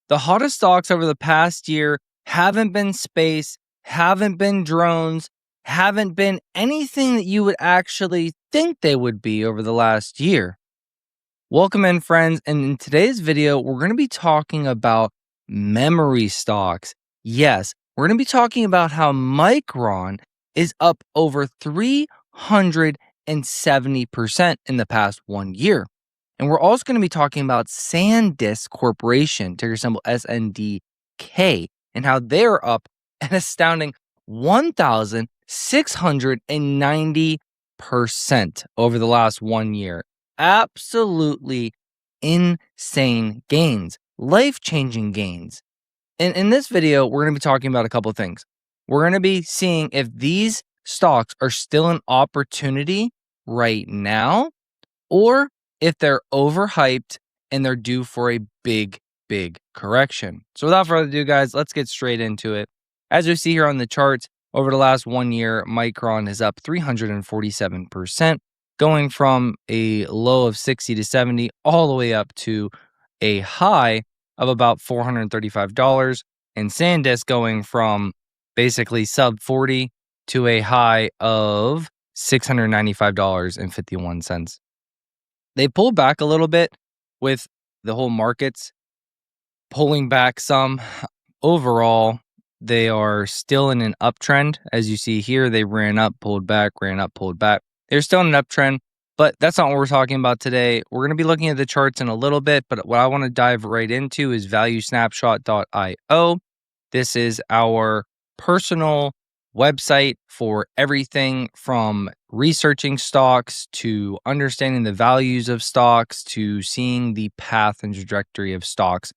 The hottest stocks over the past year haven't been space, haven't been drones, haven't been anything that you would actually think they would be over the last year. Welcome in, friends. And in today's video, we're going to be talking about memory stocks. Yes, we're going to be talking about how Micron is up over 370% in the past 1 year. And we're also going to be talking about SanDisk Corporation, ticker symbol SNDK, and how they're up an astounding 1,690% over the last 1 year. Absolutely insane gains, life-changing gains. And in this video, we're going to be talking about a couple of things. We're going to be seeing if these stocks are still an opportunity right now, or if they're overhyped and they're due for a big correction. So without further ado, guys, let's get straight into it. As we see here on the charts, over the last 1 year, Micron is up 347%, going from a low of 60 to 70 all the way up to a high of about $435, and SanDisk going from basically sub 40 to a high of $695.51. They pulled back a little bit with the whole markets pulling back some. Overall, they are still in an uptrend. As you see here, they ran up, pulled back, ran up, pulled back. They're still in an uptrend, but that's not what we're talking about today. We're going to be looking at the charts in a little bit, but what I want to dive right into is valuesnapshot.io. This is our personal website for everything from researching stocks to understanding the values of stocks to seeing the path and trajectory of stocks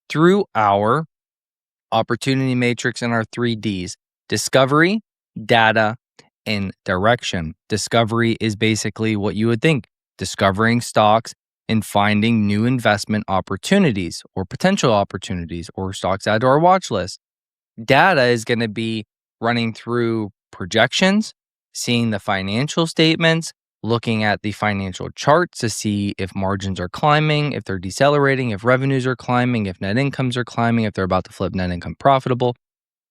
through our opportunity matrix and our 3Ds: discovery, data, and direction. Discovery is basically what you would think: discovering stocks and finding new investment opportunities or potential opportunities or stocks add to our watch list. Data is going to be running through projections, seeing the financial statements, looking at the financial charts to see if margins are climbing, if they're decelerating, if revenues are climbing, if net incomes are climbing, if they're about to flip net income profitable,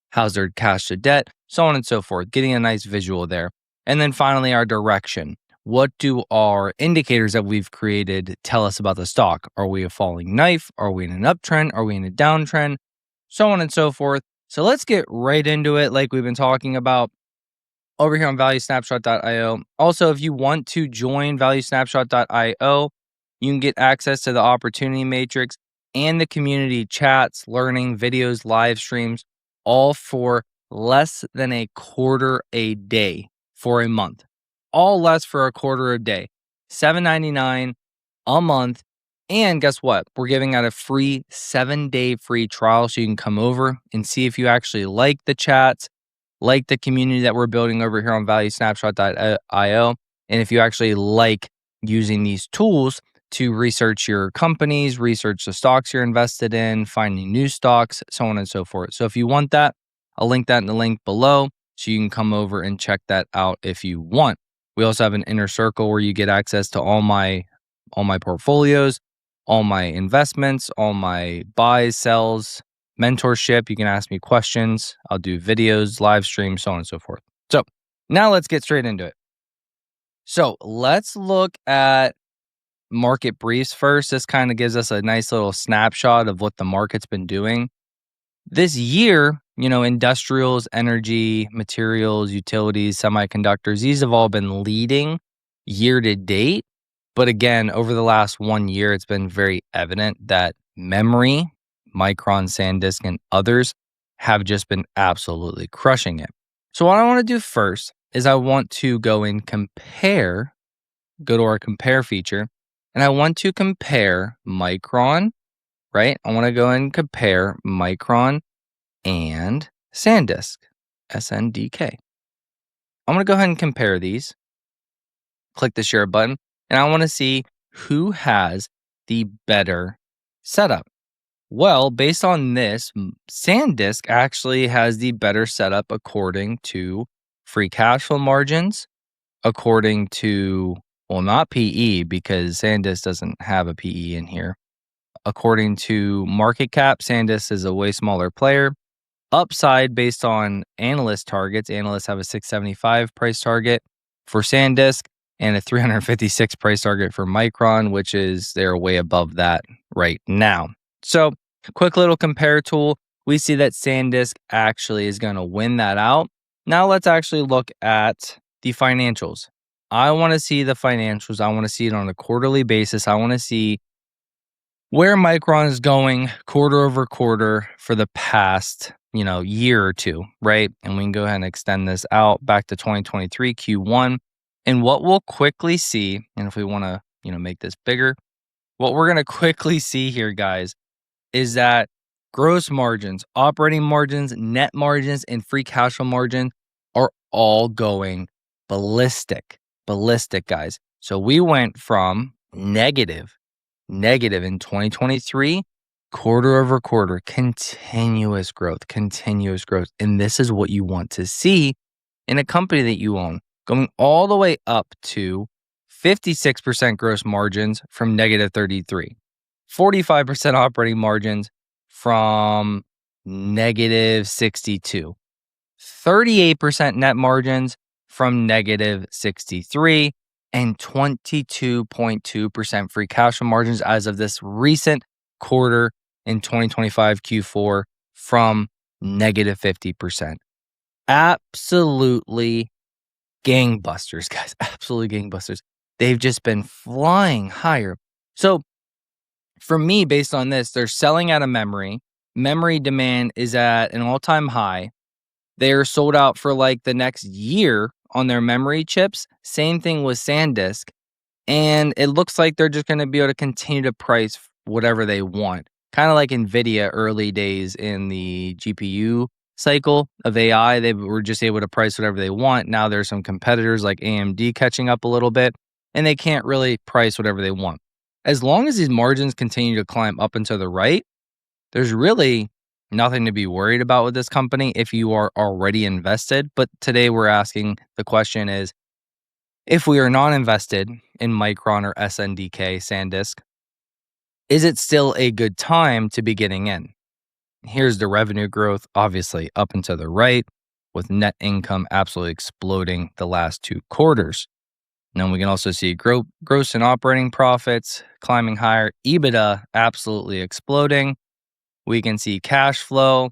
how's their cash to debt, so on and so forth, getting a nice visual there. And then finally, our direction. What do our indicators that we've created tell us about the stock? Are we a falling knife? Are we in an uptrend? Are we in a downtrend? So on and so forth. So let's get right into it like we've been talking about over here on valuesnapshot.io. Also, if you want to join valuesnapshot.io, you can get access to the opportunity matrix and the community chats, learning, videos, live streams, all for less than a quarter a day for a month. All less for a quarter a day. $7.99 a month. And guess what? We're giving out a free 7-day free trial so you can come over and see if you actually like the chats, like the community that we're building over here on valuesnapshot.io, and if you actually like using these tools to research your companies, research the stocks you're invested in, finding new stocks, so on and so forth. So if you want that, I'll link that in the link below so you can come over and check that out if you want. We also have an inner circle where you get access to all my portfolios, all my investments, all my buys, sells, mentorship. You can ask me questions. I'll do videos, live streams, so on and so forth. So now let's get straight into it. So let's look at market briefs first. This kind of gives us a nice little snapshot of what the market's been doing. This year, industrials, energy, materials, utilities, semiconductors, these have all been leading year to date. But again, over the last 1 year, it's been very evident that memory, Micron, SanDisk, and others have just been absolutely crushing it. So what I want to do first is I want to go to our compare feature, and I want to compare Micron, right? I want to go and compare Micron and SanDisk, SNDK. I'm going to go ahead and compare these. Click the share button. And I want to see who has the better setup. Well, based on this, SanDisk actually has the better setup according to free cash flow margins, according to, well, not PE, because SanDisk doesn't have a PE in here, according to market cap, SanDisk is a way smaller player. Upside based on analyst targets. Analysts have a 675 price target for SanDisk and a 356 price target for Micron, which is they're way above that right now. So, quick little compare tool. We see that SanDisk actually is going to win that out. Now let's actually look at the financials. I want to see the financials. I want to see it on a quarterly basis. I want to see where Micron is going quarter over quarter for the past, year or two, right? And we can go ahead and extend this out back to 2023 Q1. And what we'll quickly see, and if we want to, make this bigger, what we're going to quickly see here, guys, is that gross margins, operating margins, net margins, and free cash flow margin are all going ballistic, guys. So we went from negative in 2023, quarter over quarter, continuous growth. And this is what you want to see in a company that you own, going all the way up to 56% gross margins from negative 33, 45% operating margins from negative 62, 38% net margins from negative 63, and 22.2% free cash flow margins as of this recent quarter in 2025 Q4 from negative 50%. Absolutely gangbusters, guys. Absolutely gangbusters. They've just been flying higher. So for me, based on this, they're selling out of memory. Memory demand is at an all-time high. They're sold out for like the next year on their memory chips. Same thing with SanDisk. And it looks like they're just going to be able to continue to price whatever they want. Kind of like NVIDIA early days in the GPU cycle of AI. They were just able to price whatever they want. Now there's some competitors like AMD catching up a little bit, and they can't really price whatever they want. As long as these margins continue to climb up and to the right, there's really nothing to be worried about with this company if you are already invested. But today we're asking the question is, if we are not invested in Micron or SNDK, SanDisk, is it still a good time to be getting in? Here's the revenue growth, obviously up and to the right, with net income absolutely exploding the last 2 quarters. Now we can also see gross and operating profits climbing higher, EBITDA absolutely exploding. We can see cash flow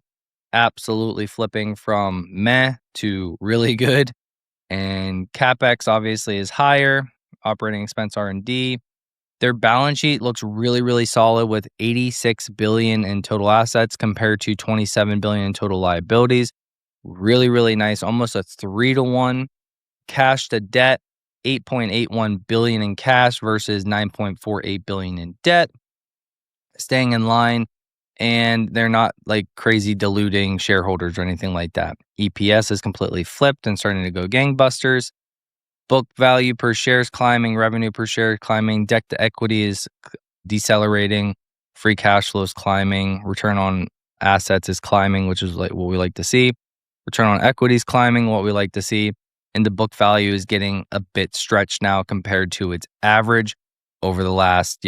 absolutely flipping from meh to really good. And CapEx obviously is higher, operating expense R&D. Their balance sheet looks really, really solid with $86 billion in total assets compared to $27 billion in total liabilities. Really, really nice, almost a 3-to-1 cash to debt, $8.81 billion in cash versus $9.48 billion in debt. Staying in line. And they're not like crazy diluting shareholders or anything like that. EPS is completely flipped and starting to go gangbusters. Book value per share is climbing, revenue per share is climbing, debt to equity is decelerating, free cash flow is climbing, return on assets is climbing, which is like what we like to see. Return on equity is climbing, what we like to see. And the book value is getting a bit stretched now compared to its average over the last,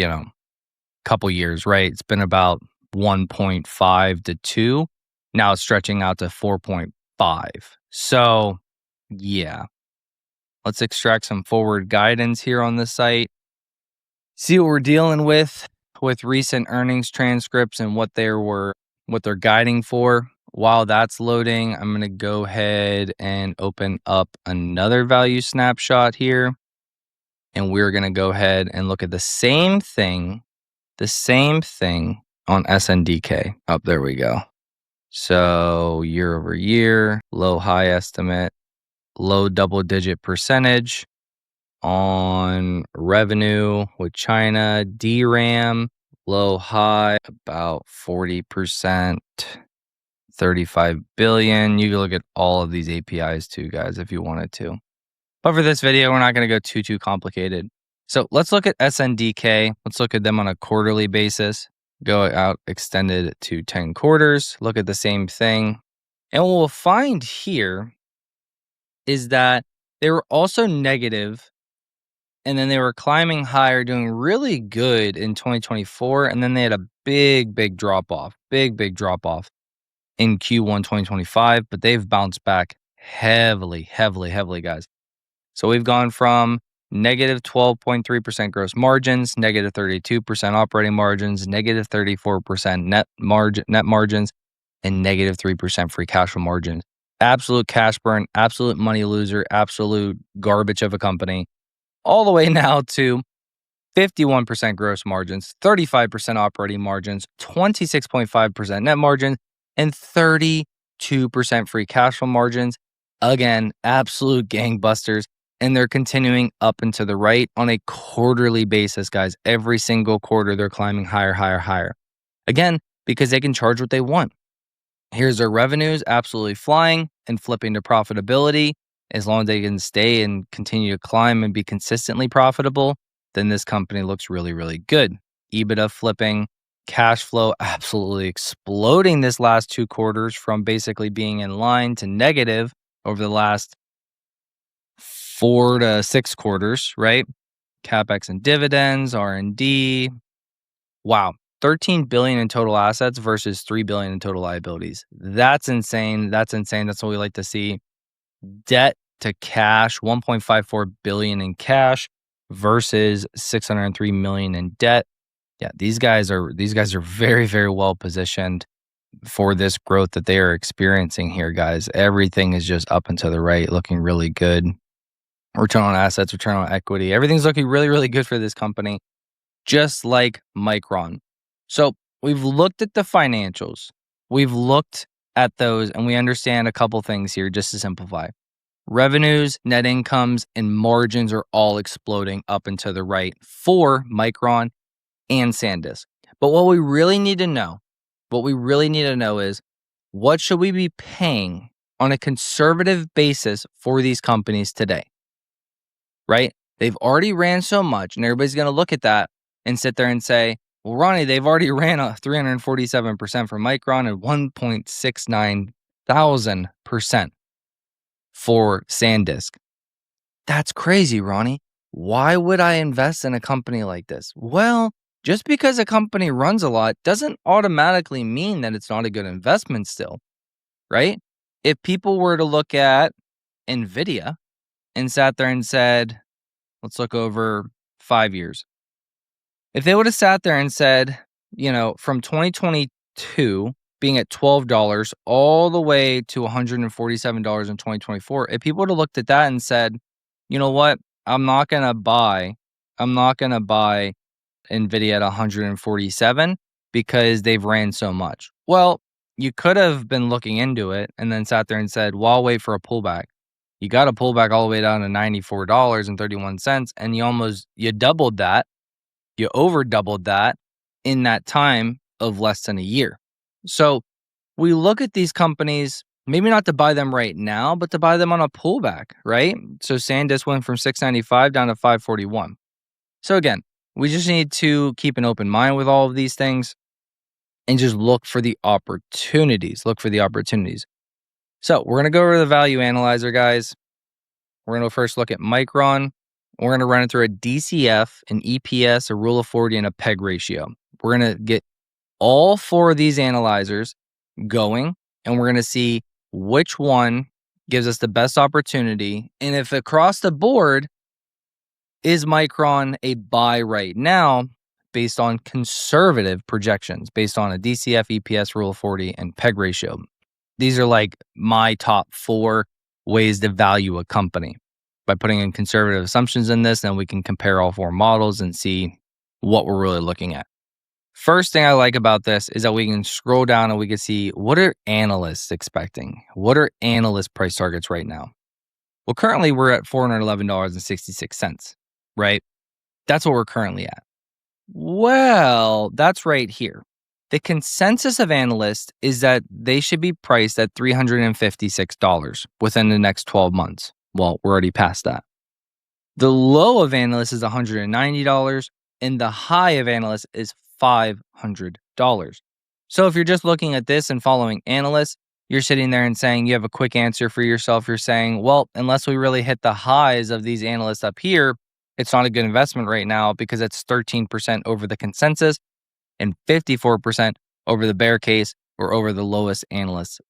couple years, right? It's been about 1.5 to 2. Now it's stretching out to 4.5. So, yeah. Let's extract some forward guidance here on the site. See what we're dealing with recent earnings transcripts and what they're guiding for. While that's loading, I'm going to go ahead and open up another value snapshot here. And we're going to go ahead and look at the same thing on SNDK. Oh, there we go. So year over year, low high estimate, low double digit percentage on revenue with China, DRAM, low high, about 40%, 35 billion. You can look at all of these APIs too, guys, if you wanted to. But for this video, we're not going to go too complicated. So let's look at SNDK. Let's look at them on a quarterly basis. Go out extended to 10 quarters. Look at the same thing. And what we'll find here is that they were also negative and then they were climbing higher, doing really good in 2024, and then they had a big drop off in Q1 2025, but they've bounced back heavily, guys. So we've gone from negative 12.3% gross margins, negative 32% operating margins, negative 34% net margins, and negative 3% free cash flow margins. Absolute cash burn, absolute money loser, absolute garbage of a company, all the way now to 51% gross margins, 35% operating margins, 26.5% net margins, and 32% free cash flow margins. Again, absolute gangbusters. And they're continuing up and to the right on a quarterly basis, guys. Every single quarter, they're climbing higher. Again, because they can charge what they want. Here's their revenues absolutely flying and flipping to profitability. As long as they can stay and continue to climb and be consistently profitable, then this company looks really good. EBITDA flipping, cash flow absolutely exploding this last 2 quarters from basically being in line to negative over the last 4 to 6 quarters, right? CapEx and dividends, R&D. Wow. $13 billion in total assets versus $3 billion in total liabilities. That's insane. That's what we like to see. Debt to cash, $1.54 billion in cash versus $603 million in debt. Yeah, these guys are very well positioned for this growth that they are experiencing here, guys. Everything is just up and to the right, looking really good. Return on assets, return on equity, everything's looking really good for this company, just like Micron. So we've looked at the financials. We've looked at those, and we understand a couple things here just to simplify. Revenues, net incomes, and margins are all exploding up and to the right for Micron and SanDisk. But what we really need to know is, what should we be paying on a conservative basis for these companies today? Right? They've already ran so much, and everybody's going to look at that and sit there and say, well, Ronnie, they've already ran a 347% for Micron and 1.69,000% for SanDisk. That's crazy, Ronnie. Why would I invest in a company like this? Well, just because a company runs a lot doesn't automatically mean that it's not a good investment still, right? If people were to look at NVIDIA and sat there and said, let's look over 5 years. If they would have sat there and said, from 2022 being at $12 all the way to $147 in 2024, if people would have looked at that and said, you know what, I'm not going to buy NVIDIA at 147 because they've ran so much. Well, you could have been looking into it and then sat there and said, well, I'll wait for a pullback. You got a pullback all the way down to $94.31, and you doubled that. You over doubled that in that time of less than a year. So we look at these companies, maybe not to buy them right now, but to buy them on a pullback, right? So SanDisk went from $695 down to $541. So again, we just need to keep an open mind with all of these things and just look for the opportunities. So we're going to go over to the value analyzer, guys. We're going to first look at Micron. We're going to run it through a DCF, an EPS, a rule of 40, and a PEG ratio. We're going to get all 4 of these analyzers going, and we're going to see which one gives us the best opportunity. And if across the board, is Micron a buy right now based on conservative projections, based on a DCF, EPS, rule of 40, and PEG ratio? These are like my top 4 ways to value a company. By putting in conservative assumptions in this, then we can compare all 4 models and see what we're really looking at. First thing I like about this is that we can scroll down and we can see, what are analysts expecting? What are analyst price targets right now? Well, currently we're at $411.66, right? That's what we're currently at. Well, that's right here. The consensus of analysts is that they should be priced at $356 within the next 12 months. Well, we're already past that. The low of analysts is $190, and the high of analysts is $500. So if you're just looking at this and following analysts, you're sitting there and saying you have a quick answer for yourself. You're saying, well, unless we really hit the highs of these analysts up here, it's not a good investment right now because it's 13% over the consensus and 54% over the bear case or over the lowest analysts'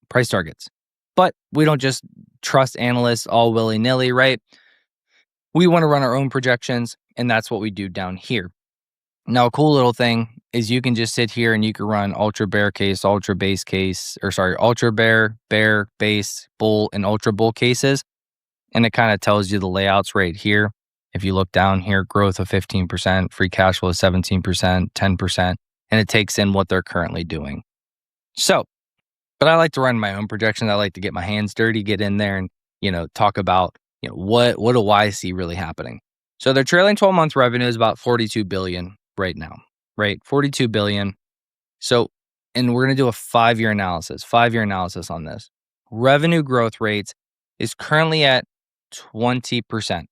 price targets. But we don't just trust analysts all willy-nilly, right? We want to run our own projections, and that's what we do down here. Now, a cool little thing is you can just sit here and you can run ultra bear case, ultra bear, base, bull, and ultra bull cases. And it kind of tells you the layouts right here. If you look down here, growth of 15%, free cash flow 17%, 10%, and it takes in what they're currently doing. So, but I like to run my own projections. I like to get my hands dirty, get in there and, talk about, what do I see really happening? So their trailing 12-month revenue is about 42 billion right now, right? 42 billion. So, and we're going to do a 5-year analysis on this. Revenue growth rates is currently at 20%.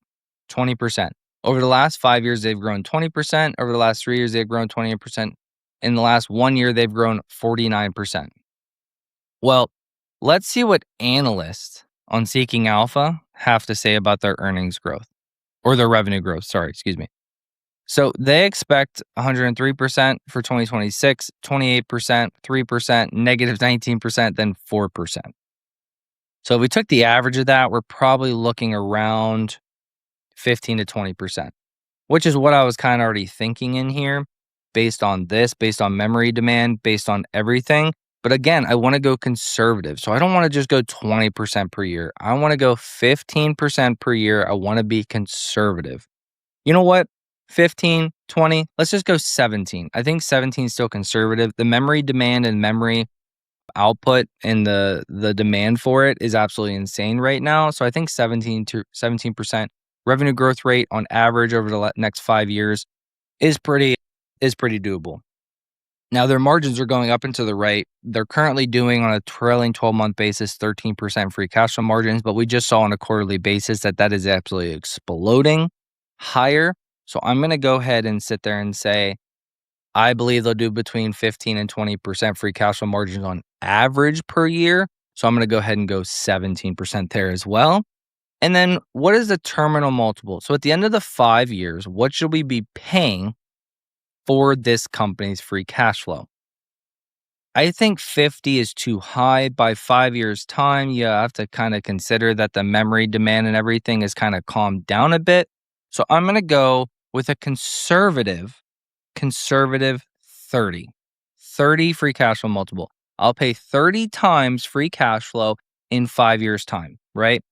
Over the last 5 years, they've grown 20%. Over the last 3 years, they've grown 28%. In the last 1 year, they've grown 49%. Well, let's see what analysts on Seeking Alpha have to say about their earnings growth or their revenue growth. So they expect 103% for 2026, 28%, 3%, negative 19%, then 4%. So if we took the average of that, we're probably looking around 15 to 20%, which is what I was kind of already thinking in here based on memory demand, based on everything. But again, I want to go conservative. So I don't want to just go 20% per year. I want to go 15% per year. I want to be conservative. You know what? 15, 20, let's just go 17. I think 17 is still conservative. The memory demand and memory output and the demand for it is absolutely insane right now. So I think 17% revenue growth rate on average over the next 5 years is pretty doable. Now their margins are going up and to the right. They're currently doing on a trailing 12-month basis 13% free cash flow margins, but we just saw on a quarterly basis that is absolutely exploding higher. So I'm going to go ahead and sit there and say I believe they'll do between 15 and 20% free cash flow margins on average per year. So I'm going to go ahead and go 17% there as well. And then what is the terminal multiple? So at the end of the 5 years, what should we be paying for this company's free cash flow? I think 50 is too high. By 5 years' time, you have to kind of consider that the memory demand and everything is kind of calmed down a bit. So I'm going to go with a conservative 30 free cash flow multiple. I'll pay 30 times free cash flow in 5 years' time, right?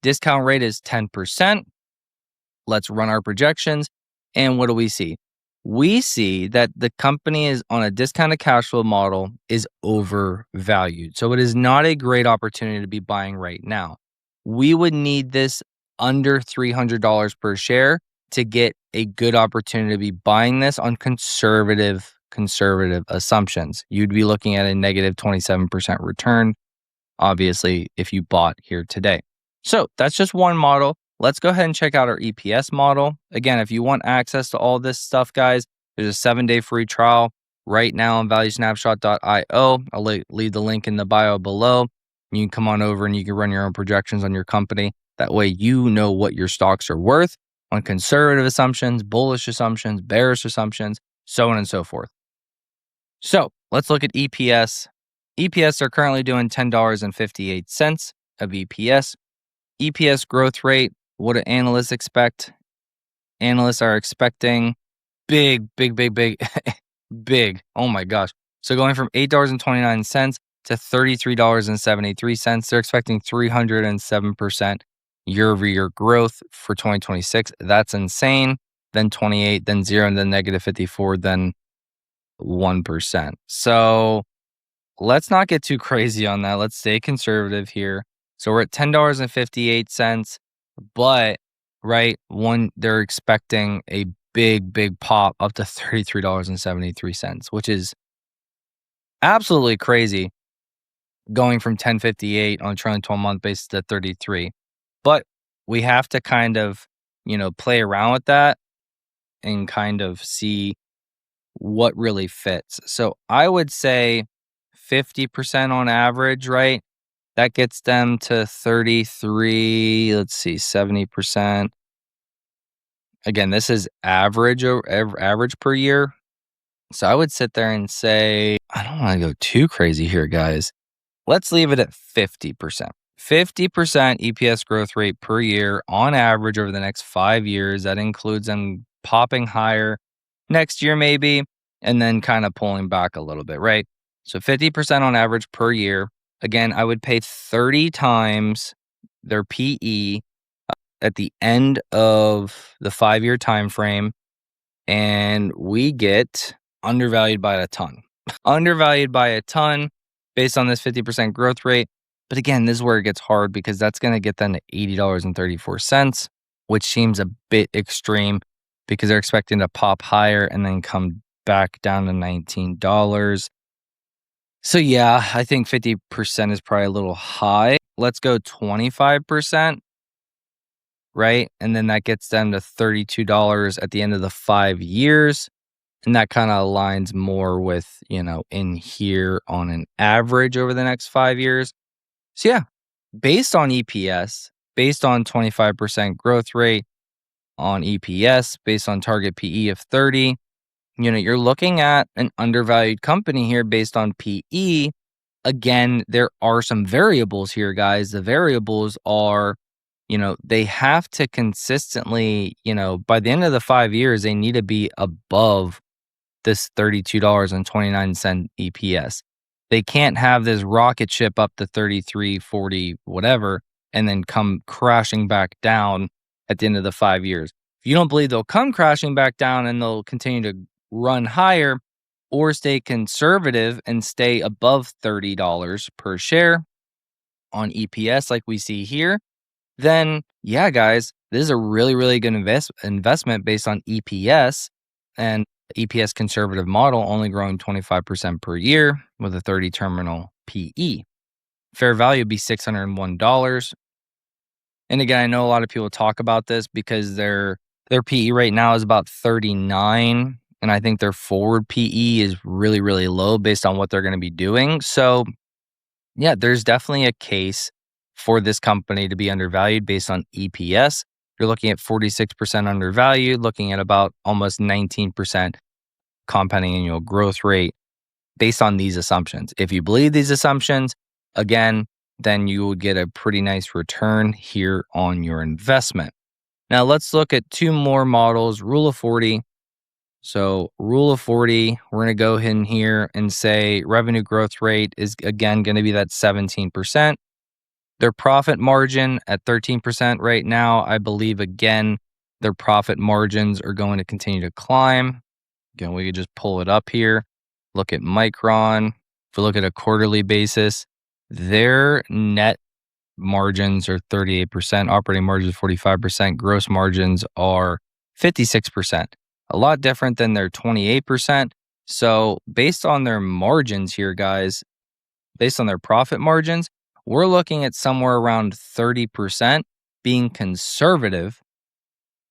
Discount rate is 10%. Let's run our projections. And what do we see? We see that the company is on a discounted cash flow model is overvalued. So it is not a great opportunity to be buying right now. We would need this under $300 per share to get a good opportunity to be buying this on conservative assumptions. You'd be looking at a negative 27% return, obviously, if you bought here today. So that's just one model. Let's go ahead and check out our EPS model. Again, if you want access to all this stuff, guys, there's a 7-day free trial right now on valuesnapshot.io. I'll leave the link in the bio below. You can come on over and you can run your own projections on your company. That way you know what your stocks are worth on conservative assumptions, bullish assumptions, bearish assumptions, so on and so forth. So let's look at EPS. EPS are currently doing $10.58 of EPS. EPS growth rate, what do analysts expect? Analysts are expecting big. Oh my gosh. So going from $8.29 to $33.73, they're expecting 307% year-over-year growth for 2026. That's insane. Then 28, then 0, and then negative 54, then 1%. So let's not get too crazy on that. Let's stay conservative here. So we're at $10.58, but they're expecting a big pop up to $33.73, which is absolutely crazy, going from $10.58 on a trailing 12-month basis to 33. But we have to kind of, play around with that and kind of see what really fits. So I would say 50% on average, right? That gets them to 33, 70%. again, this is average per year. So I would sit there and say, I don't want to go too crazy here, guys. Let's leave it at 50%. 50% EPS growth rate per year on average over the next 5 years. That includes them popping higher next year, maybe, and then kind of pulling back a little bit, right? So 50% on average per year. Again, I would pay 30 times their PE at the end of the 5-year time frame, and we get undervalued by a ton. Undervalued by a ton based on this 50% growth rate. But again, this is where it gets hard because that's going to get them to $80.34, which seems a bit extreme because they're expecting to pop higher and then come back down to $19. So yeah, I think 50% is probably a little high. Let's go 25%, right? And then that gets them to $32 at the end of the 5 years. And that kind of aligns more with, in here on an average over the next 5 years. So yeah, based on EPS, based on 25% growth rate on EPS, based on target PE of 30, you're looking at an undervalued company here based on PE. Again, there are some variables here, guys. The variables are, they have to consistently, by the end of the 5 years, they need to be above this $32.29 EPS. They can't have this rocket ship up to 33, 40, whatever, and then come crashing back down at the end of the 5 years. If you don't believe they'll come crashing back down and they'll continue to run higher or stay conservative and stay above $30 per share on EPS like we see here, then yeah, guys, this is a really, really good investment based on EPS and EPS conservative model only growing 25% per year with a 30 terminal PE. Fair value would be $601. And again, I know a lot of people talk about this because their PE right now is about 39. And I think their forward PE is really, really low based on what they're going to be doing. So yeah, there's definitely a case for this company to be undervalued based on EPS. You're looking at 46% undervalued, looking at about almost 19% compounding annual growth rate based on these assumptions. If you believe these assumptions, again, then you will get a pretty nice return here on your investment. Now let's look at 2 more models, Rule of 40. So Rule of 40, we're going to go in here and say revenue growth rate is again going to be that 17%. Their profit margin at 13% right now, I believe, again, their profit margins are going to continue to climb. Again, we could just pull it up here. Look at Micron. If we look at a quarterly basis, their net margins are 38%, operating margins 45%, gross margins are 56%. A lot different than their 28%. So based on their margins here, guys, based on their profit margins, we're looking at somewhere around 30% being conservative,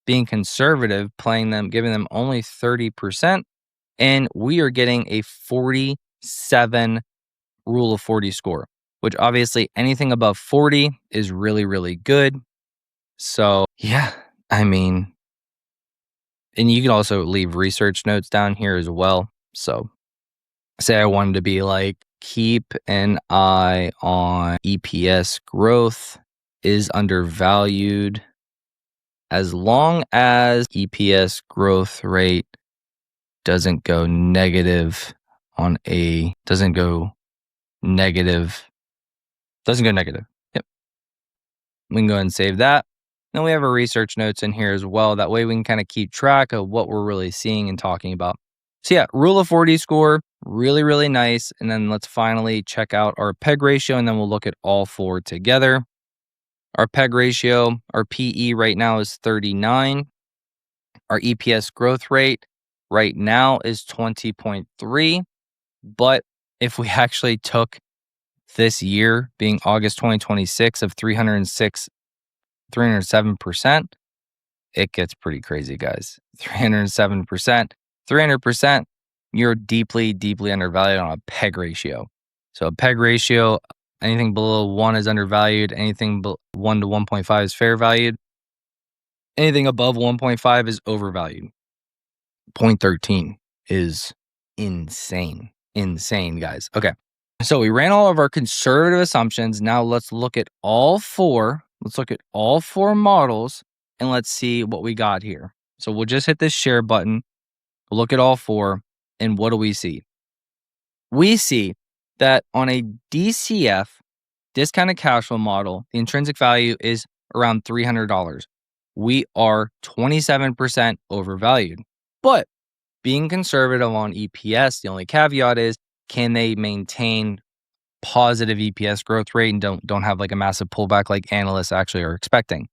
playing them, giving them only 30%. And we are getting a 47 Rule of 40 score, which obviously anything above 40 is really, really good. So yeah, I mean, and you can also leave research notes down here as well. So say I wanted to be like, keep an eye on EPS growth is undervalued as long as EPS growth rate doesn't go negative. Yep. We can go ahead and save that. Then we have our research notes in here as well. That way we can kind of keep track of what we're really seeing and talking about. So yeah, Rule of 40 score, really, really nice. And then let's finally check out our PEG ratio, and then we'll look at all 4 together. Our PEG ratio, our PE right now is 39. Our EPS growth rate right now is 20.3. But if we actually took this year being August 2026 of 307%, it gets pretty crazy, guys. 307%, 300%, you're deeply, deeply undervalued on a PEG ratio. So a PEG ratio, anything below 1 is undervalued, anything 1 to 1.5 is fair valued. Anything above 1.5 is overvalued. 0.13 is insane. Insane, guys. Okay. So we ran all of our conservative assumptions. Now let's look at all four. Let's look at all four models and let's see what we got here. So we'll just hit this share button. We'll look at all four. And what do we see? We see that on a DCF, discounted cash flow model, the intrinsic value is around $300. We are 27% overvalued. But being conservative on EPS, the only caveat is, can they maintain positive EPS growth rate and don't have like a massive pullback like analysts actually are expecting?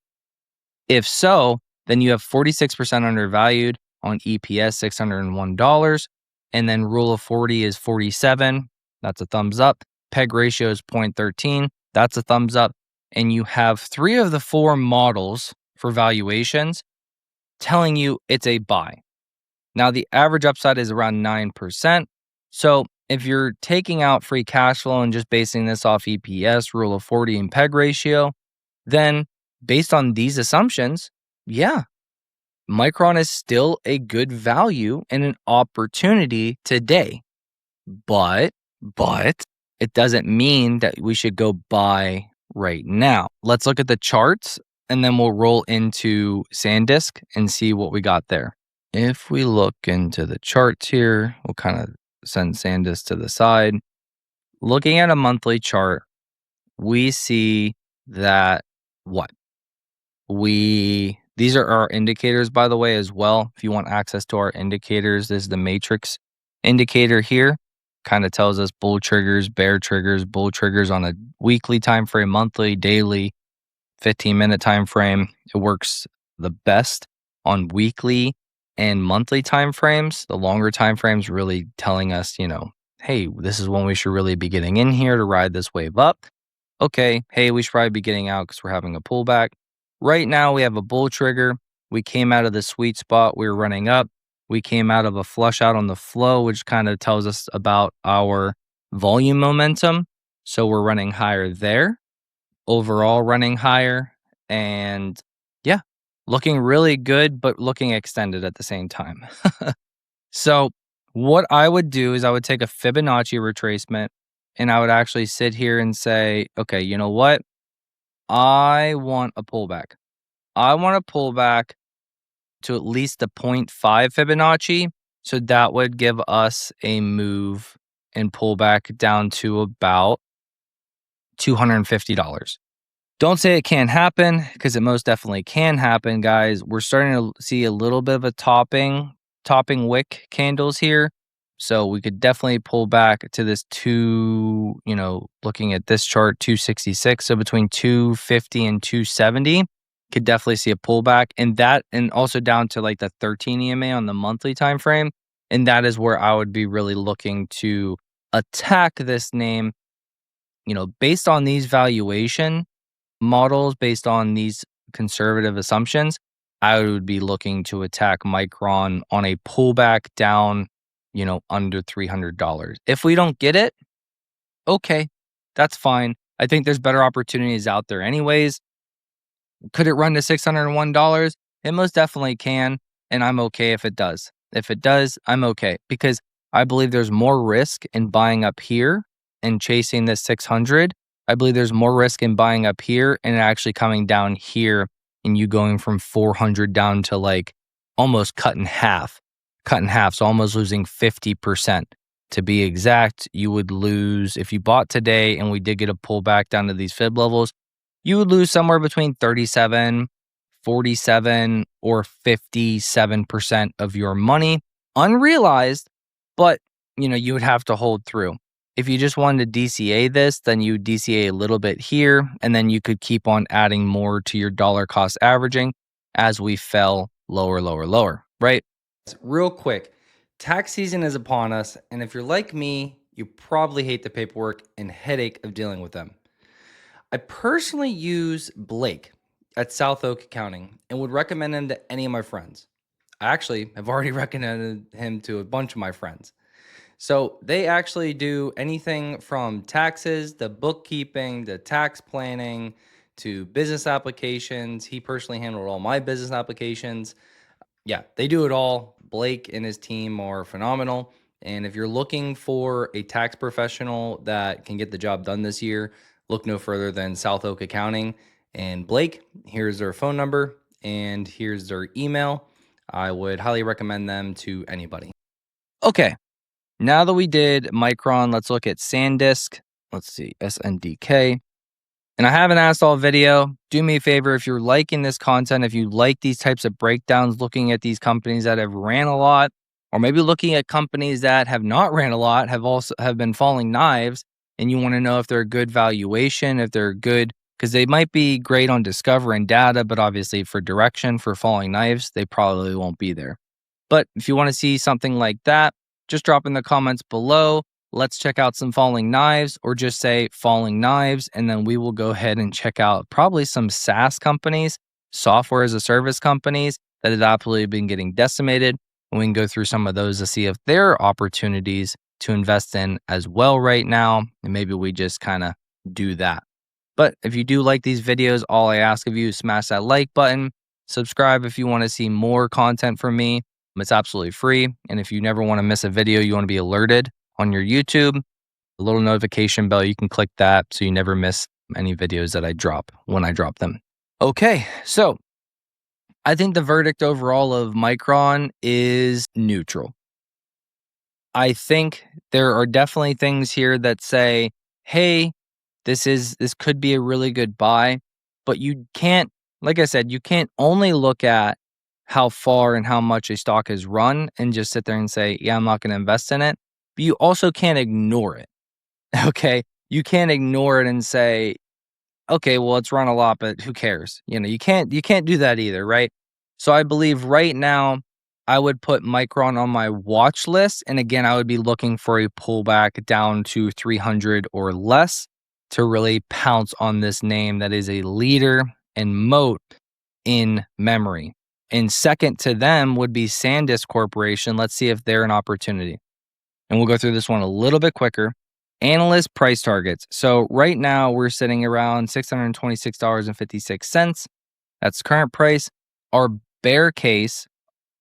If so, then you have 46% undervalued on EPS, $601. And then rule of 40 is 47. That's a thumbs up. PEG ratio is 0.13. That's a thumbs up. And you have 3 of the 4 models for valuations telling you it's a buy. Now, the average upside is around 9%. So if you're taking out free cash flow and just basing this off EPS, rule of 40, and PEG ratio, then based on these assumptions, yeah, Micron is still a good value and an opportunity today. But it doesn't mean that we should go buy right now. Let's look at the charts and then we'll roll into SanDisk and see what we got there. If we look into the charts here, we'll kind of send SanDisk to the side. Looking at a monthly chart, we see that these are our indicators, by the way, as well. If you want access to our indicators, this is the matrix indicator here. Kind of tells us bull triggers, bear triggers, bull triggers on a weekly time frame, monthly, daily, 15-minute time frame. It works the best on weekly and monthly time frames. The longer time frames really telling us, hey, this is when we should really be getting in here to ride this wave up. Okay, hey, we should probably be getting out because we're having a pullback. Right now, we have a bull trigger. We came out of the sweet spot. We were running up. We came out of a flush out on the flow, which kind of tells us about our volume momentum. So we're running higher there, overall running higher, and yeah, looking really good, but looking extended at the same time. So what I would do is I would take a Fibonacci retracement and I would actually sit here and say, okay, you know what? I want a pullback. I want a pullback to at least the 0.5 Fibonacci. So that would give us a move and pullback down to about $250. Don't say it can't happen, because it most definitely can happen, guys. We're starting to see a little bit of a topping wick candles here. So we could definitely pull back to this looking at this chart, 266. So between 250 and 270, could definitely see a pullback. And also down to like the 13 EMA on the monthly time frame. And that is where I would be really looking to attack this name, based on these valuation models, based on these conservative assumptions. I would be looking to attack Micron on a pullback down, under $300. If we don't get it, okay, that's fine. I think there's better opportunities out there anyways. Could it run to $601? It most definitely can, and I'm okay if it does. If it does, I'm okay, because I believe there's more risk in buying up here and chasing this 600. I believe there's more risk in buying up here and actually coming down here and you going from 400 down to like almost cut in half. So almost losing 50%. To be exact, you would lose, if you bought today and we did get a pullback down to these fib levels, you would lose somewhere between 37, 47, or 57% of your money unrealized, but you would have to hold through. If you just wanted to DCA this, then you DCA a little bit here, and then you could keep on adding more to your dollar cost averaging as we fell lower, right? Real quick, tax season is upon us, and if you're like me, you probably hate the paperwork and headache of dealing with them. I personally use Blake at South Oak Accounting and would recommend him to any of my friends. I actually have already recommended him to a bunch of my friends. So they actually do anything from taxes, the bookkeeping, the tax planning, to business applications. He personally handled all my business applications. Yeah, they do it all. Blake and his team are phenomenal. And if you're looking for a tax professional that can get the job done this year, look no further than South Oak Accounting. And Blake, here's their phone number and here's their email. I would highly recommend them to anybody. Okay, now that we did Micron, let's look at SanDisk. Let's see, SNDK. And I haven't asked all video. Do me a favor, if you're liking this content, if you like these types of breakdowns, looking at these companies that have ran a lot, or maybe looking at companies that have not ran a lot, have been falling knives, and you want to know if they're a good valuation, if they're good, because they might be great on discovery and data, but obviously for direction, for falling knives, they probably won't be there. But if you want to see something like that, just drop in the comments below. Let's check out some falling knives, or just say falling knives, and then we will go ahead and check out probably some SaaS companies, software as a service companies that have absolutely been getting decimated. And we can go through some of those to see if there are opportunities to invest in as well right now. And maybe we just kind of do that. But if you do like these videos, all I ask of you is smash that like button, subscribe if you want to see more content from me. It's absolutely free. And if you never want to miss a video, you want to be alerted on your YouTube, a little notification bell, you can click that so you never miss any videos that I drop when I drop them. Okay, so I think the verdict overall of Micron is neutral. I think there are definitely things here that say, hey, this could be a really good buy, but you can't, like I said, you can't only look at how far and how much a stock has run and just sit there and say, yeah, I'm not going to invest in it. But you also can't ignore it. Okay. You can't ignore it and say, okay, well, it's run a lot, but who cares? You can't do that either, right? So I believe right now I would put Micron on my watch list. And again, I would be looking for a pullback down to 300 or less to really pounce on this name that is a leader and moat in memory. And second to them would be SanDisk Corporation. Let's see if they're an opportunity. And we'll go through this one a little bit quicker. Analyst price targets. So right now we're sitting around $626.56. That's current price. Our bear case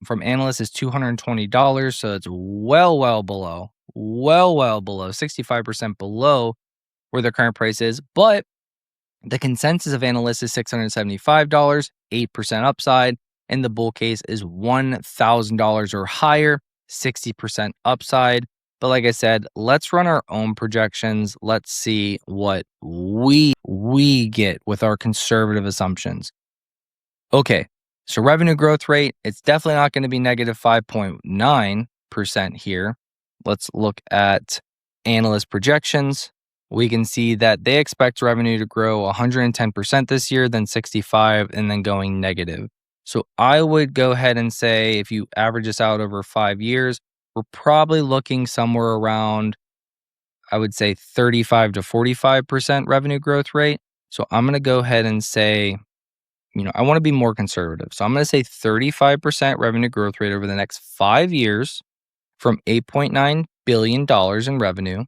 from analysts is $220. So it's well below, 65% below where the current price is. But the consensus of analysts is $675, 8% upside. And the bull case is $1,000 or higher, 60% upside. But like I said, let's run our own projections. Let's see what we get with our conservative assumptions. Okay, so revenue growth rate, it's definitely not going to be negative 5.9% here. Let's look at analyst projections. We can see that they expect revenue to grow 110% this year, then 65%, and then going negative. So I would go ahead and say if you average this out over 5 years, we're probably looking somewhere around, I would say 35 to 45% revenue growth rate. So I'm going to go ahead and say, I want to be more conservative. So I'm going to say 35% revenue growth rate over the next 5 years from $8.9 billion in revenue.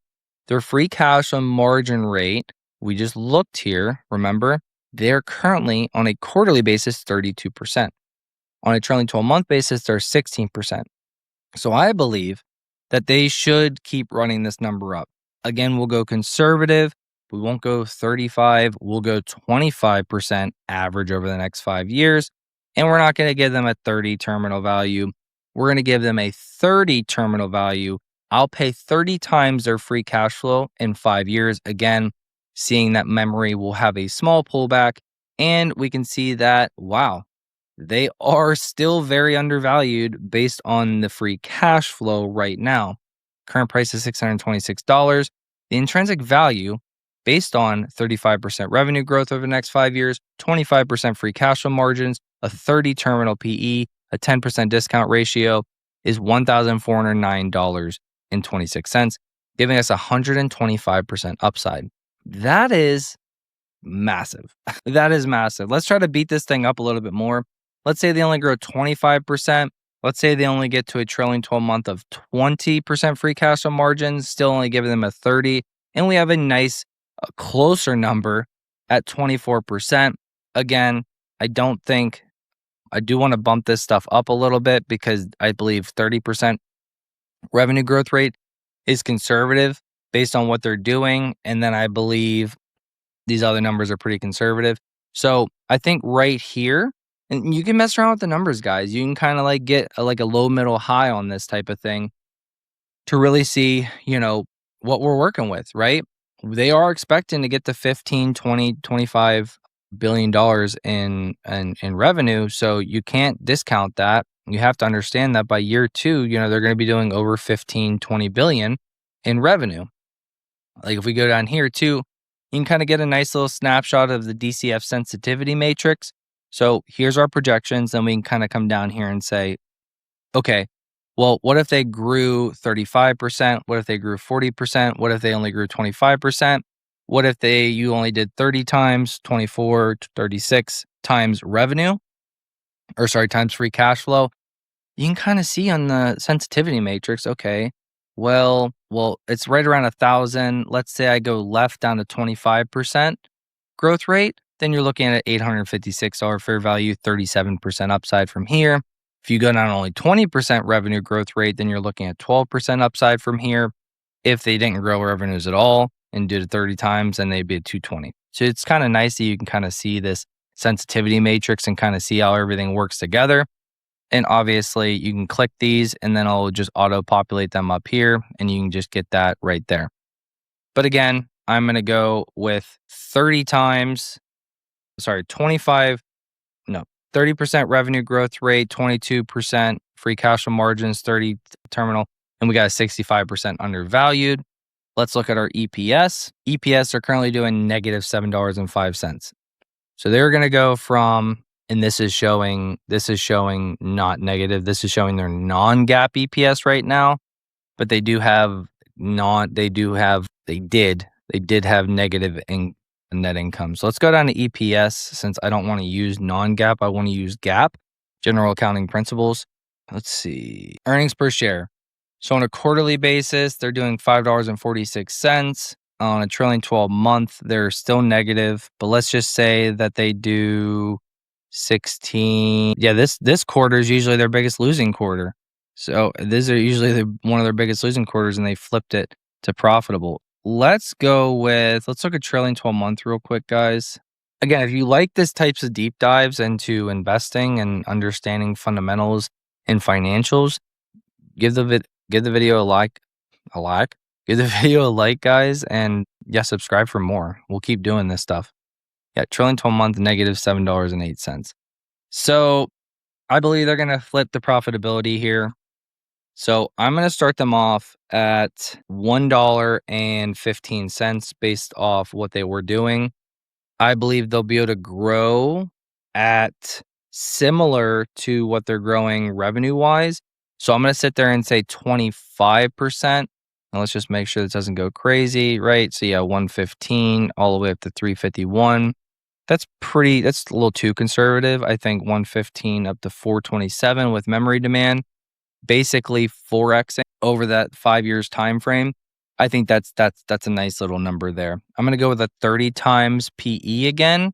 Their free cash flow margin rate, we just looked here, remember, they're currently on a quarterly basis, 32%. On a trailing 12-month basis, they're 16%. So I believe that they should keep running this number up. Again, we'll go conservative. We won't go 35. We'll go 25% average over the next 5 years. And we're not going to give them a 30 terminal value. We're going to give them a 30 terminal value. I'll pay 30 times their free cash flow in 5 years. Again, seeing that memory will have a small pullback. And we can see that, wow, they are still very undervalued based on the free cash flow right now. Current price is $626. The intrinsic value, based on 35% revenue growth over the next 5 years, 25% free cash flow margins, a 30 terminal PE, a 10% discount ratio, is $1,409.26, giving us 125% upside. That is massive. That is massive. Let's try to beat this thing up a little bit more. Let's say they only grow 25%. Let's say they only get to a trailing 12-month of 20% free cash flow margins, still only giving them a 30. And we have a nice, closer number at 24%. Again, I do want to bump this stuff up a little bit because I believe 30% revenue growth rate is conservative based on what they're doing. And then I believe these other numbers are pretty conservative. So I think right here, and you can mess around with the numbers, guys. You can kind of like get a low, middle, high on this type of thing to really see, what we're working with, right? They are expecting to get to 15, 20, 25 billion dollars in revenue. So you can't discount that. You have to understand that by year 2, they're going to be doing over 15, 20 billion in revenue. Like if we go down here too, you can kind of get a nice little snapshot of the DCF sensitivity matrix. So here's our projections. Then we can kind of come down here and say, okay, well, what if they grew 35%? What if they grew 40%? What if they only grew 25%? What if you only did 30 times, 24, 36 times revenue, times free cash flow? You can kind of see on the sensitivity matrix, okay, well, it's right around 1,000. Let's say I go left down to 25% growth rate, then you're looking at $856 fair value, 37% upside from here. If you go down only 20% revenue growth rate, then you're looking at 12% upside from here. If they didn't grow revenues at all and did it 30 times, then they'd be at 220. So it's kind of nice that you can kind of see this sensitivity matrix and kind of see how everything works together. And obviously you can click these and then I'll just auto populate them up here and you can just get that right there. But again, I'm going to go with 30% revenue growth rate, 22% free cash flow margins, 30 terminal, and we got a 65% undervalued. Let's look at our EPS. EPS are currently doing negative $7.05. So they're going to go from, and this is showing not negative. This is showing their non-GAAP EPS right now, but they did have negative net income. So let's go down to EPS since I don't want to use non-GAAP. I want to use GAAP, general accounting principles. Let's see. Earnings per share. So on a quarterly basis, they're doing $5.46. On a trailing 12 month, they're still negative, but let's just say that they do 16. Yeah, this quarter is usually their biggest losing quarter. So these are usually one of their biggest losing quarters, and they flipped it to profitable. Let's look at trailing 12 month real quick, guys. Again, if you like this types of deep dives into investing and understanding fundamentals and financials, give the video a like. Give the video a like, guys, and subscribe for more. We'll keep doing this stuff. Yeah, trailing 12 month negative $7.08. So I believe they're gonna flip the profitability here. So I'm gonna start them off at $1.15 based off what they were doing. I believe they'll be able to grow at similar to what they're growing revenue wise. So I'm going to sit there and say 25%. And let's just make sure this doesn't go crazy, right? So yeah, 115 all the way up to 351. That's a little too conservative. I think 115 up to 427 with memory demand, basically 4xing over that 5 years time frame. I think that's a nice little number there. I'm going to go with a 30 times PE again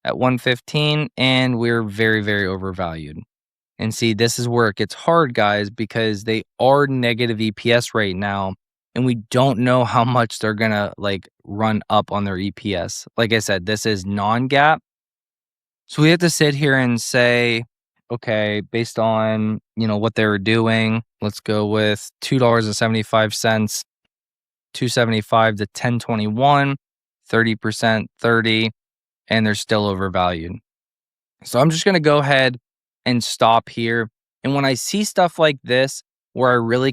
at 115, and we're very, very overvalued. And see, this is where it gets hard, guys, because they are negative EPS right now, and we don't know how much they're going to run up on their EPS. Like I said, this is non-GAAP. So we have to sit here and say, okay, based on, what they were doing, let's go with $2.75, 275 to 1021, 30%, 30, and they're still overvalued. So I'm just going to go ahead and stop here. And when I see stuff like this, where I really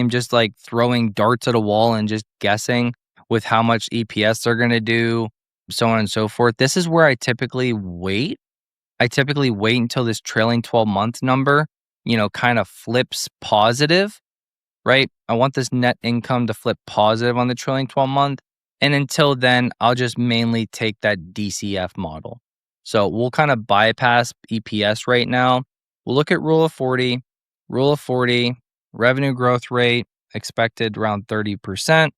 am just throwing darts at a wall and just guessing with how much EPS they're going to do, so on and so forth. This is where I typically wait. I typically wait until this trailing 12-month number, kind of flips positive, right? I want this net income to flip positive on the trailing 12-month. And until then, I'll just mainly take that DCF model. So we'll kind of bypass EPS right now. We'll look at Rule of 40, revenue growth rate expected around 30%.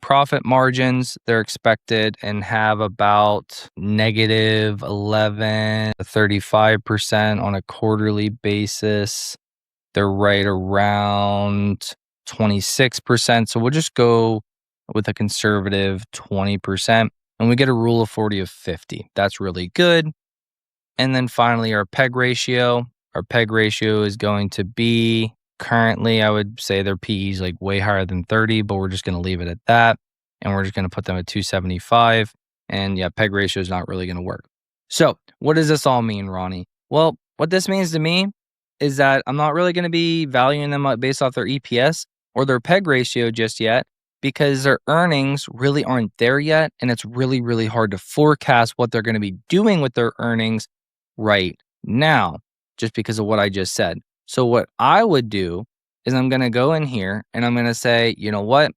profit margins, they're expected and have about negative 11 to 35% on a quarterly basis. They're right around 26%. So we'll just go with a conservative 20%, and we get a rule of 40 of 50. That's really good. And then finally, our PEG ratio. Our PEG ratio is going to be currently, I would say their PE is like way higher than 30, but we're just going to leave it at that. And we're just going to put them at 275. And yeah, PEG ratio is not really going to work. So what does this all mean, Ronnie? Well, what this means to me is that I'm not really going to be valuing them based off their EPS or their PEG ratio just yet, because their earnings really aren't there yet. And it's really, really hard to forecast what they're going to be doing with their earnings right now, just because of what I just said. So what I would do is I'm going to go in here and I'm going to say, you know what?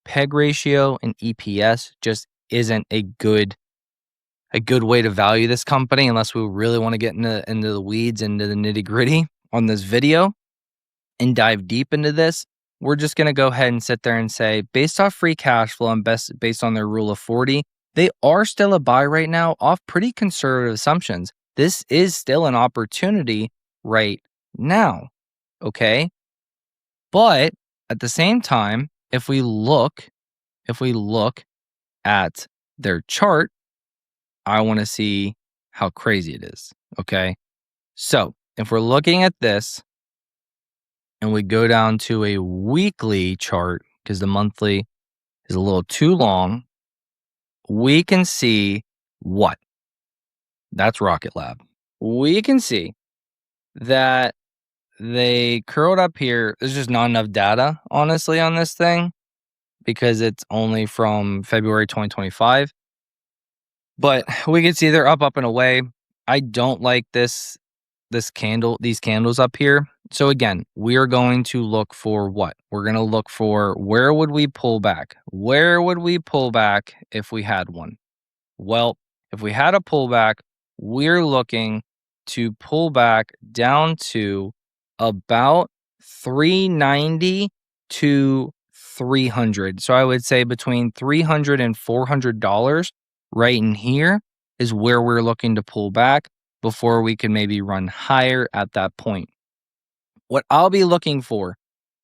PEG ratio and EPS just isn't a good way to value this company unless we really want to get into the weeds, into the nitty-gritty on this video and dive deep into this. We're just going to go ahead and sit there and say, based off free cash flow and based on their rule of 40, they are still a buy right now off pretty conservative assumptions. This is still an opportunity right now, okay? But at the same time, if we look at their chart, I want to see how crazy it is, okay? So if we're looking at this and we go down to a weekly chart, because the monthly is a little too long, we can see what? That's Rocket Lab. We can see that they curled up here. There's just not enough data, honestly, on this thing because it's only from February 2025. But we can see they're up and away. I don't like these candles up here. So again, we are going to look for what? We're going to look for where would we pull back? Where would we pull back if we had one? Well, if we had a pullback, we're looking to pull back down to about 390 to 300. So I would say between $300 and $400 right in here is where we're looking to pull back before we can maybe run higher at that point. What I'll be looking for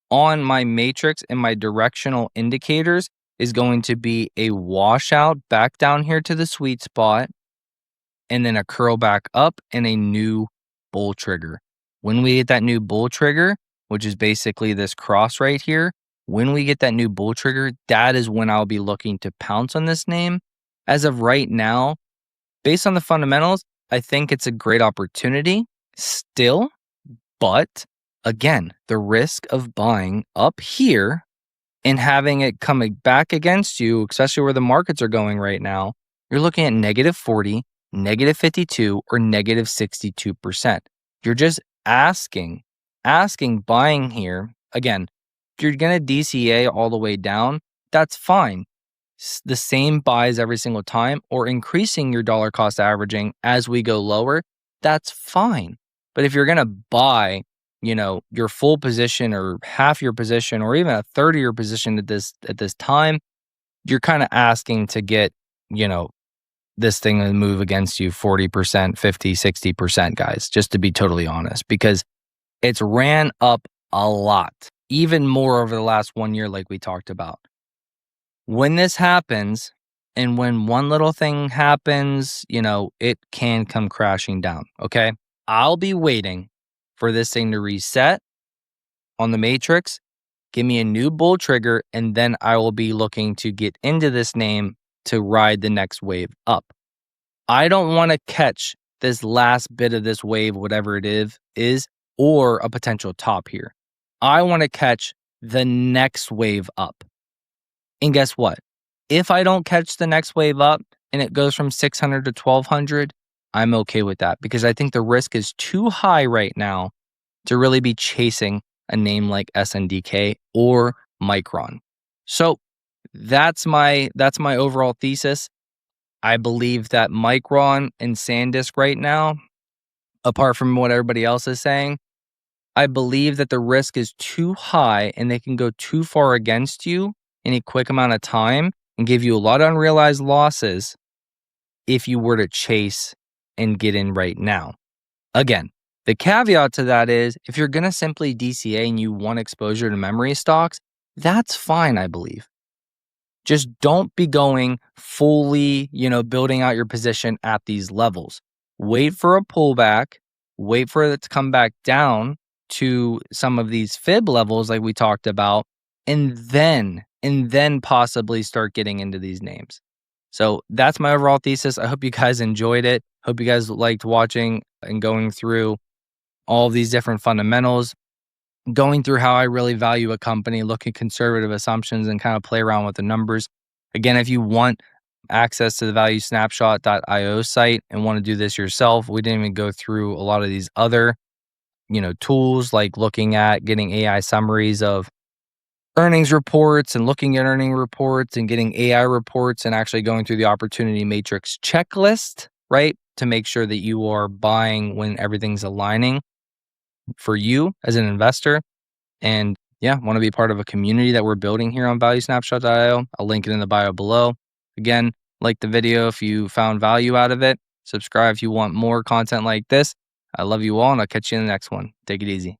on my matrix and my directional indicators is going to be a washout back down here to the sweet spot, and then a curl back up and a new bull trigger. When we get that new bull trigger, which is basically this cross right here, when we get that new bull trigger, that is when I'll be looking to pounce on this name. As of right now, based on the fundamentals, I think it's a great opportunity still, but again, the risk of buying up here and having it coming back against you, especially where the markets are going right now, you're looking at negative 40, negative 52, or negative 62%. You're just asking buying here. Again, if you're going to DCA all the way down, that's fine. The same buys every single time, or increasing your dollar cost averaging as we go lower, that's fine. But if you're going to buy, your full position or half your position or even a third of your position at this time, you're kind of asking to get, this thing to move against you 40%, 50, 60%, guys, just to be totally honest, because it's ran up a lot, even more over the last 1 year, like we talked about. When this happens, and when one little thing happens, it can come crashing down, okay? I'll be waiting for this thing to reset on the matrix, give me a new bull trigger, and then I will be looking to get into this name to ride the next wave up. I don't want to catch this last bit of this wave, whatever it is, or a potential top here. I want to catch the next wave up. And guess what? If I don't catch the next wave up and it goes from 600 to 1200, I'm okay with that, because I think the risk is too high right now to really be chasing a name like SNDK or Micron. So that's my overall thesis. I believe that Micron and SanDisk right now, apart from what everybody else is saying, I believe that the risk is too high and they can go too far against you in a quick amount of time and give you a lot of unrealized losses if you were to chase and get in right now. Again, the caveat to that is if you're going to simply DCA and you want exposure to memory stocks, that's fine, I believe. Just don't be going fully, building out your position at these levels. Wait for a pullback, wait for it to come back down to some of these fib levels like we talked about, and then possibly start getting into these names. So that's my overall thesis. I hope you guys enjoyed it. Hope you guys liked watching and going through all of these different fundamentals, going through how I really value a company, look at conservative assumptions and kind of play around with the numbers. Again, if you want access to the valuesnapshot.io site and want to do this yourself, we didn't even go through a lot of these other, tools like looking at getting AI summaries of earnings reports and looking at earning reports and getting AI reports and actually going through the opportunity matrix checklist, right? To make sure that you are buying when everything's aligning for you as an investor. And yeah, want to be part of a community that we're building here on valuesnapshot.io. I'll link it in the bio below. Again, like the video if you found value out of it. Subscribe if you want more content like this. I love you all, and I'll catch you in the next one. Take it easy.